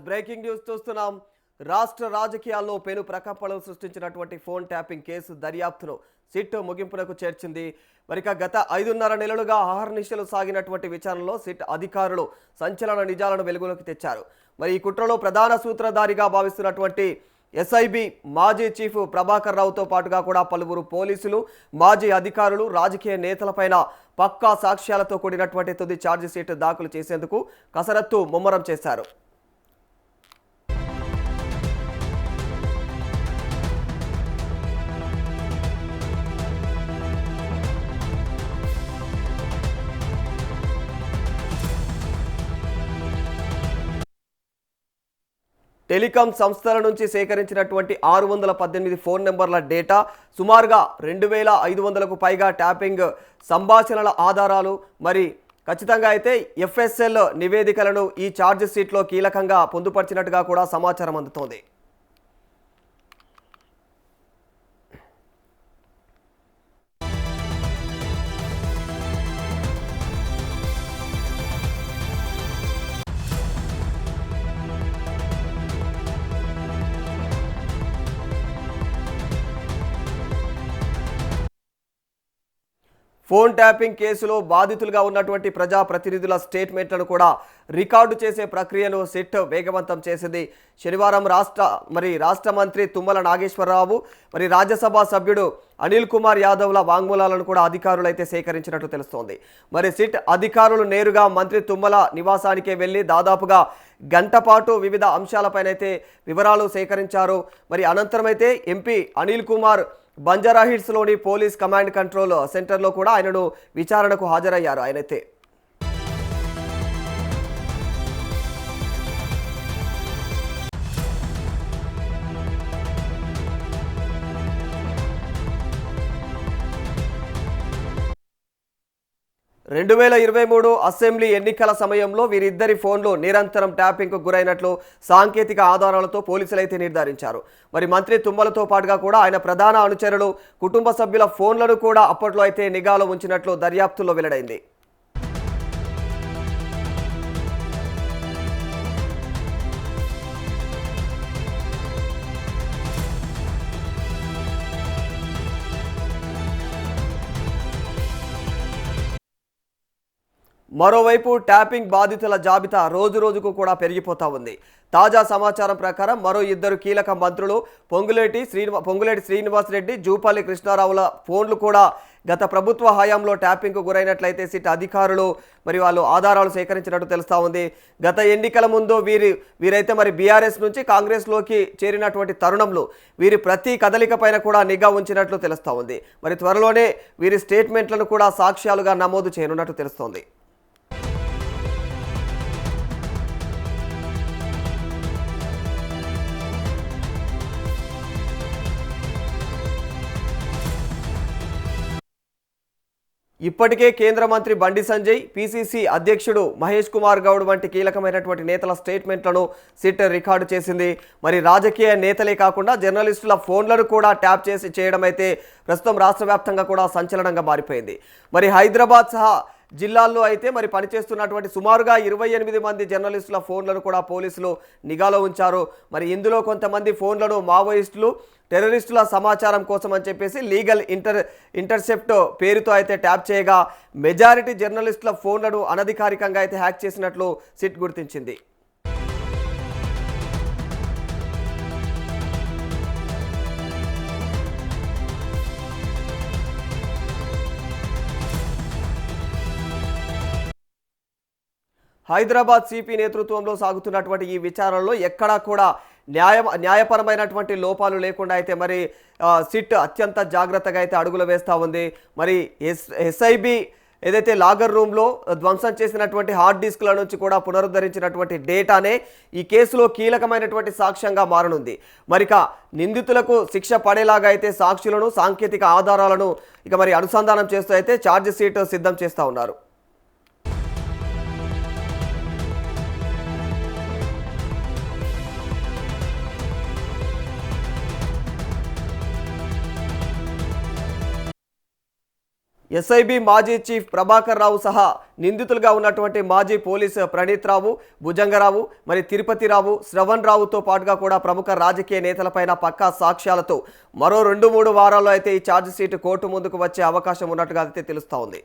Breaking news చూస్తున్నాం. రాష్ట్ర రాజకీయాల్లో పెను ప్రకంపనలు సృష్టించినటువంటి ఫోన్ ట్యాపింగ్ కేసు దర్యాప్తును సిట్ ముగింపునకు చేర్చింది. మరిక గత 5.5 నెలలుగా అహర్నిశలు సాగినటువంటి విచారణలో సిట్ అధికారులు సంచలన నిజాలను వెలుగులోకి తెచ్చారు. మరి ఈ కుట్రలో ప్రధాన సూత్రధారిగా భావిస్తున్నటువంటి ఎస్ఐబి మాజీ చీఫ్ ప్రభాకర్ రావుతో పాటుగా కూడా పలువురు పోలీసులు, మాజీ అధికారులు, రాజకీయ నేతలపైన పక్కా సాక్ష్యాలతో కూడినటువంటి తుది ఛార్జ్ షీట్ దాఖలు చేసేందుకు కసరత్తు ముమ్మరం చేశారు. టెలికాం సంస్థల నుంచి సేకరించినటువంటి 618 ఫోన్ నెంబర్ల డేటా, సుమారుగా 2500కు పైగా ట్యాపింగ్ సంభాషణల ఆధారాలు, మరి ఖచ్చితంగా అయితే ఎఫ్ఎస్ఎల్ నివేదికలను ఈ ఛార్జ్ షీట్లో కీలకంగా పొందుపరిచినట్టుగా కూడా సమాచారం అందుతోంది. ఫోన్ ట్యాపింగ్ కేసులో బాధితులుగా ఉన్నటువంటి ప్రజా ప్రతినిధుల స్టేట్మెంట్లను కూడా రికార్డు చేసే ప్రక్రియను సిట్ వేగవంతం చేసింది. శనివారం రాష్ట్ర మంత్రి తుమ్మల నాగేశ్వరరావు, మరి రాజ్యసభ సభ్యుడు అనిల్ కుమార్ యాదవ్ల వాంగ్మూలాలను కూడా అధికారులు అయితే సేకరించినట్టు తెలుస్తోంది. మరి సిట్ అధికారులు నేరుగా మంత్రి తుమ్మల నివాసానికే వెళ్లి దాదాపుగా గంట పాటు వివిధ అంశాలపైనైతే వివరాలు సేకరించారు. మరి అనంతరం అయితే ఎంపీ అనిల్ కుమార్ బంజారాహిల్స్లోని పోలీస్ కమాండ్ కంట్రోల్ సెంటర్లో కూడా ఆయనను విచారణకు హాజరయ్యారు. ఆయనైతే అసెంబ్లీ ఎన్నికల సమయంలో వీరిద్దరి ఫోన్లు నిరంతరం ట్యాపింగ్కు గురైనట్లు సాంకేతిక ఆధారాలతో పోలీసులైతే నిర్ధారించారు. మరి మంత్రి తుమ్మలతో పాటుగా కూడా ఆయన ప్రధాన అనుచరులు, కుటుంబ సభ్యుల ఫోన్లను కూడా అప్పట్లో అయితే నిఘాలో ఉంచినట్లు దర్యాప్తులో వెల్లడైంది. 'మరోవైపు ట్యాపింగ్ బాధితుల జాబితా రోజు రోజుకు కూడా పెరిగిపోతా ఉంది. తాజా సమాచారం ప్రకారం మరో 2 కీలక మంత్రులు పొంగులేటి శ్రీనివాస్ రెడ్డి, జూపల్లి కృష్ణారావుల ఫోన్లు కూడా గత ప్రభుత్వ హయాంలో ట్యాపింగ్కు గురైనట్లయితే సిట్ అధికారులు మరి వాళ్ళు ఆధారాలు సేకరించినట్టు తెలుస్తూ ఉంది. గత ఎన్నికల ముందు వీరైతే మరి బీఆర్ఎస్ నుంచి కాంగ్రెస్లోకి చేరినటువంటి తరుణంలో వీరి ప్రతి కదలిక పైన కూడా నిఘా ఉంచినట్లు తెలుస్తూ ఉంది. మరి త్వరలోనే వీరి స్టేట్మెంట్లను కూడా సాక్ష్యాలుగా నమోదు చేయనున్నట్టు తెలుస్తోంది. ఇప్పటికే కేంద్ర మంత్రి బండి సంజయ్, పిసిసి అధ్యక్షుడు మహేష్ కుమార్ గౌడ్ వంటి కీలకమైనటువంటి నేతల స్టేట్మెంట్లను సిట్ రికార్డు చేసింది. మరి రాజకీయ నేతలే కాకుండా జర్నలిస్టుల ఫోన్లను కూడా ట్యాప్ చేయడం అయితే ప్రస్తుతం రాష్ట్ర వ్యాప్తంగా కూడా సంచలనంగా మారిపోయింది. మరి హైదరాబాద్ సహా జిల్లాల్లో అయితే మరి పనిచేస్తున్నటువంటి సుమారుగా 28 మంది జర్నలిస్టుల ఫోన్లను కూడా పోలీసులు నిఘాలో ఉంచారు. మరి ఇందులో కొంతమంది ఫోన్లను మావోయిస్టులు, టెర్రరిస్టుల సమాచారం కోసం అని చెప్పేసి లీగల్ ఇంటర్సెప్ట్ పేరుతో అయితే ట్యాప్ చేయగా మెజారిటీ జర్నలిస్టుల ఫోన్లను అనధికారికంగా అయితే హ్యాక్ చేసినట్లు సిట్ గుర్తించింది. హైదరాబాద్ సిపి నేతృత్వంలో సాగుతున్నటువంటి ఈ విచారణలో ఎక్కడా కూడా న్యాయపరమైనటువంటి లోపాలు లేకుండా అయితే మరి సిట్ అత్యంత జాగ్రత్తగా అయితే అడుగులు వేస్తూ ఉంది. మరి ఎస్ఐబి ఏదైతే లాగర్ రూమ్లో ధ్వంసం చేసినటువంటి హార్డ్ డిస్క్ల నుంచి కూడా పునరుద్ధరించినటువంటి డేటానే ఈ కేసులో కీలకమైనటువంటి సాక్ష్యంగా మారనుంది. మరిక నిందితులకు శిక్ష పడేలాగా అయితే సాక్షులను, సాంకేతిక ఆధారాలను ఇక మరి అనుసంధానం చేస్తూ అయితే ఛార్జ్ షీట్ సిద్ధం చేస్తూ ఉన్నారు. ఎస్ఐబి మాజీ చీఫ్ ప్రభాకర్ రావు సహా నిందితులుగా ఉన్నటువంటి మాజీ పోలీసు ప్రణీత్ రావు, భుజంగరావు, మరి తిరుపతి రావు, శ్రవణ్ రావుతో పాటుగా కూడా ప్రముఖ రాజకీయ నేతలపైన పక్కా సాక్ష్యాలతో మరో 2-3 వారాల్లో అయితే ఈ ఛార్జ్ షీట్ కోర్టు ముందుకు వచ్చే అవకాశం ఉన్నట్టుగా అయితే తెలుస్తోంది.